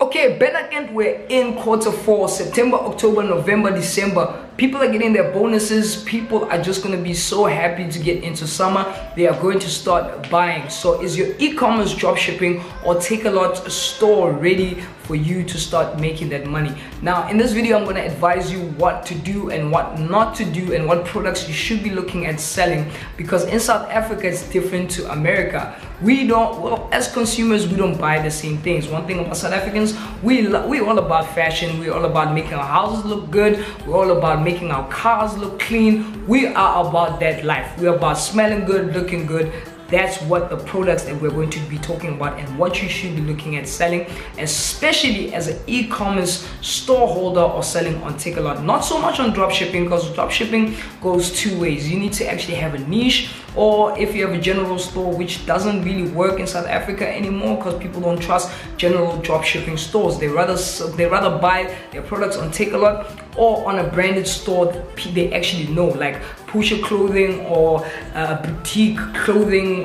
Okay, better again, we're in Q4, September, October, November, December. People are getting their bonuses. People are just going to be so happy to get into summer. They are going to start buying. So is your e-commerce dropshipping or Takealot store ready for you to start making that money? Now, in this video, I'm going to advise you what to do and what not to do and what products you should be looking at selling, because in South Africa, it's different to America. We don't, well, as consumers, we don't buy the same things. One thing about South Africans, we're all about fashion. We're all about making our houses look good. We're all about making our cars look clean. We are about that life. We're about smelling good, looking good. That's what the products that we're going to be talking about and what you should be looking at selling, especially as an e-commerce store holder or selling on Takealot. Not so much on dropshipping, because dropshipping goes two ways. You need to actually have a niche, or if you have a general store, which doesn't really work in South Africa anymore because people don't trust general dropshipping stores. They rather buy their products on Takealot or on a branded store that they actually know, like Pusha clothing or boutique clothing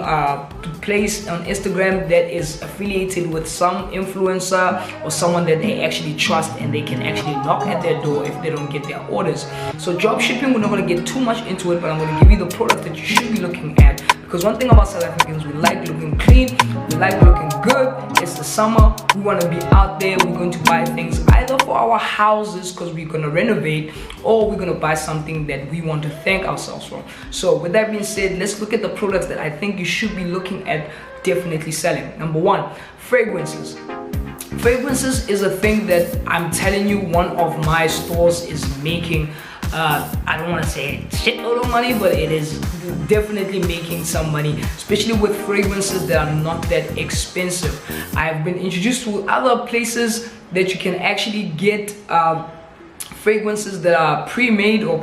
place on Instagram that is affiliated with some influencer or someone that they actually trust, and they can actually knock at their door if they don't get their orders. So dropshipping, we're not going to get too much into it, but I'm going to give you the product that you should be looking at. Because one thing about South Africans, we like looking clean, we like looking good. It's the summer, we want to be out there. We're going to buy things either for our houses because we're going to renovate, or we're going to buy something that we want to thank ourselves for. So with that being said, let's look at the products that I think you should be looking at definitely selling. Number one, fragrances. Fragrances is a thing that I'm telling you, one of my stores is making I don't want to say shitload of money, but it is definitely making some money, especially with fragrances that are not that expensive. I've been introduced to other places that you can actually get fragrances that are pre-made or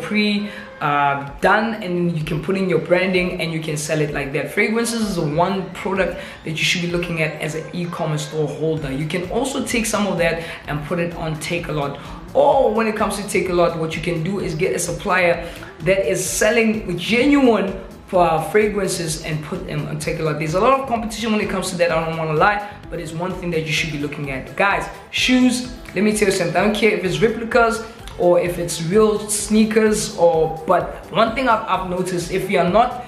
done, and you can put in your branding and you can sell it like that. Fragrances is the one product that you should be looking at as an e-commerce store holder. You can also take some of that and put it on Takealot. Or when it comes to Takealot, what you can do is get a supplier that is selling genuine fragrances and put them on Takealot. There's a lot of competition when it comes to that, I don't want to lie, but it's one thing that you should be looking at. Guys, shoes, let me tell you something. I don't care if it's replicas or if it's real sneakers, but one thing I've noticed, if you're not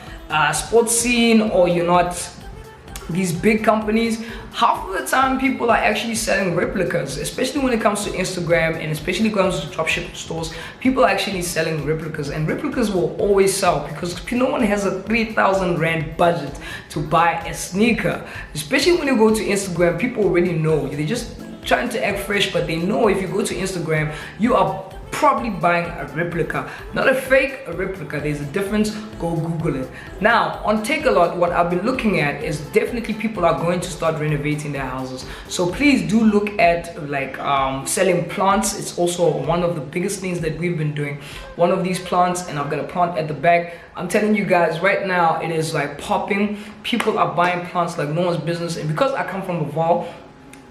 sports scene or you're not these big companies, half of the time people are actually selling replicas, especially when it comes to Instagram and especially when it comes to dropshipping stores. People are actually selling replicas, and replicas will always sell because no one has a 3,000 Rand budget to buy a sneaker. Especially when you go to Instagram, people already know. They're just trying to act fresh, but they know if you go to Instagram, you are probably buying a replica, not a fake, a replica. There's a difference. Go Google it. Now on Takealot, what I've been looking at is definitely people are going to start renovating their houses. So please do look at like selling plants. It's also one of the biggest things that we've been doing. One of these plants, and I've got a plant at the back. I'm telling you guys right now, it is like popping. People are buying plants like no one's business, and because I come from the Vaal,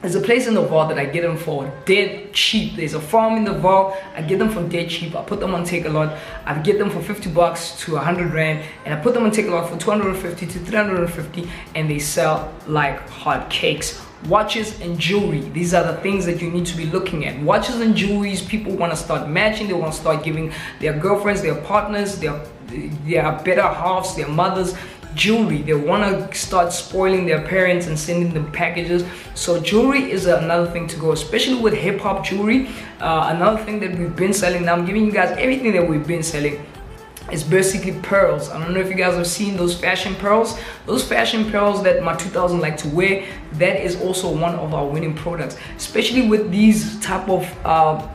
there's a place in the Vaal that I get them for dead cheap. There's a farm in the Vaal. I get them for dead cheap. I put them on Takealot. I get them for 50 bucks to 100 Rand, and I put them on Takealot for 250 to 350, and they sell like hot cakes. Watches and jewelry, these are the things that you need to be looking at. Watches and jewelries, people want to start matching. They want to start giving their girlfriends, their partners, their better halves, their mothers jewelry. They want to start spoiling their parents and sending them packages. So jewelry is another thing to go, especially with hip-hop jewelry. Another thing that we've been selling, now I'm giving you guys everything that we've been selling. It's basically pearls. I don't know if you guys have seen those fashion pearls. Those fashion pearls that my 2000 like to wear, that is also one of our winning products, especially with these type of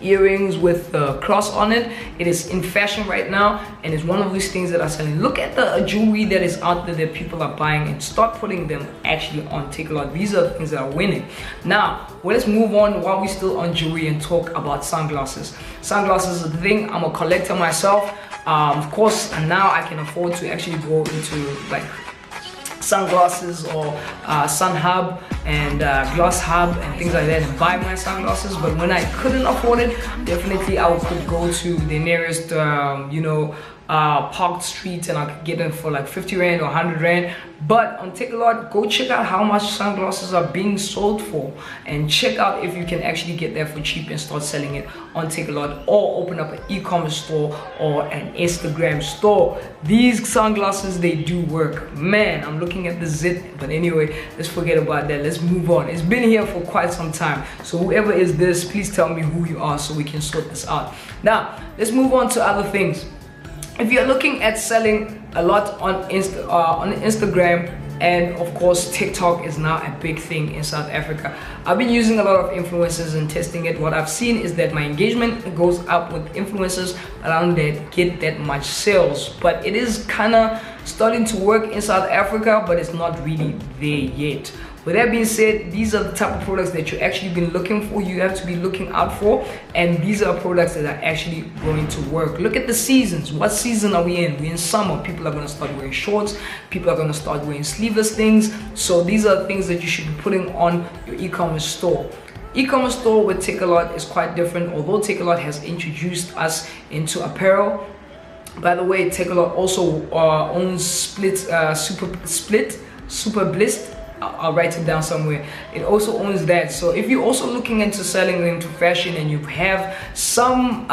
earrings with the cross on it. It is in fashion right now, and it's one of these things that are selling. Look at the jewelry that is out there that people are buying and start putting them actually on Takealot. These are the things that are winning. Now let's move on while we're still on jewelry and talk about sunglasses. Sunglasses is the thing. I'm a collector myself. Of course, and now I can afford to actually go into like sunglasses or sun hub and glass hub and things like that and buy my sunglasses. But when I couldn't afford it, definitely I could go to the nearest parked streets and I could get them for like 50 rand or 100 rand. But on Takealot, go check out how much sunglasses are being sold for and check out if you can actually get that for cheap and start selling it on Takealot, or open up an e-commerce store or an Instagram store. These sunglasses, they do work. Man, I'm looking at the zit, but anyway, let's forget about that. Let's move on. It's been here for quite some time, so whoever is this, please tell me who you are so we can sort this out. Now let's move on to other things. If you're looking at selling a lot on Instagram, and of course TikTok is now a big thing in South Africa. I've been using a lot of influencers and testing it. What I've seen is that my engagement goes up with influencers around that get that much sales, but it is kind of starting to work in South Africa, but it's not really there yet. With that being said, these are the type of products that you've actually been looking for, you have to be looking out for, and these are products that are actually going to work. Look at the seasons. What season are we in? We're in summer. People are going to start wearing shorts, people are going to start wearing sleeveless things, so these are things that you should be putting on your e-commerce store. E-commerce store with Takealot is quite different, although Takealot has introduced us into apparel. By the way, Takealot also owns Super Bliss. I'll write it down somewhere. It also owns that. So if you're also looking into selling into fashion and you have some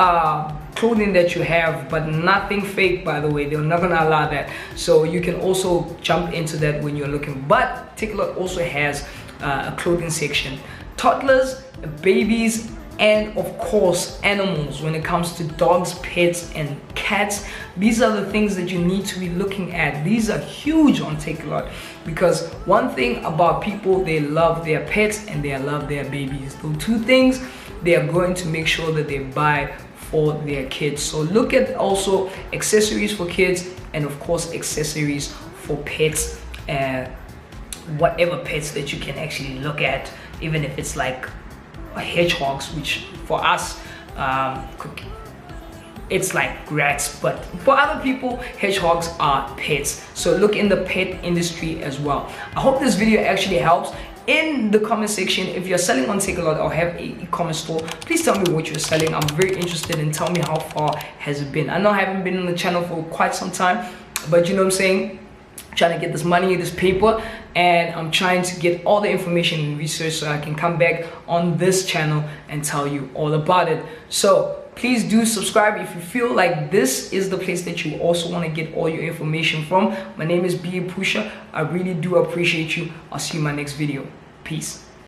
clothing that you have, but nothing fake, by the way, they're not gonna allow that. So you can also jump into that when you're looking. But Takealot also has a clothing section. Toddlers, babies, and of course animals. When it comes to dogs, pets, and cats, these are the things that you need to be looking at. These are huge on Takealot, because one thing about people, they love their pets and they love their babies. Those two things they are going to make sure that they buy for their kids. So look at also accessories for kids, and of course accessories for pets, whatever pets that you can actually look at, even if it's like hedgehogs, which for us it's like rats, but for other people hedgehogs are pets. So look in the pet industry as well. I hope this video actually helps. In the comment section, if you're selling on Takealot or have an e-commerce store, please tell me what you're selling. I'm very interested, and tell me how far has it been. I know I haven't been on the channel for quite some time, but you know what I'm saying, trying to get this money, this paper, and I'm trying to get all the information and research so I can come back on this channel and tell you all about it. So please do subscribe if you feel like this is the place that you also want to get all your information from. My name is B.A Pusha. I really do appreciate you. I'll see you in my next video. Peace.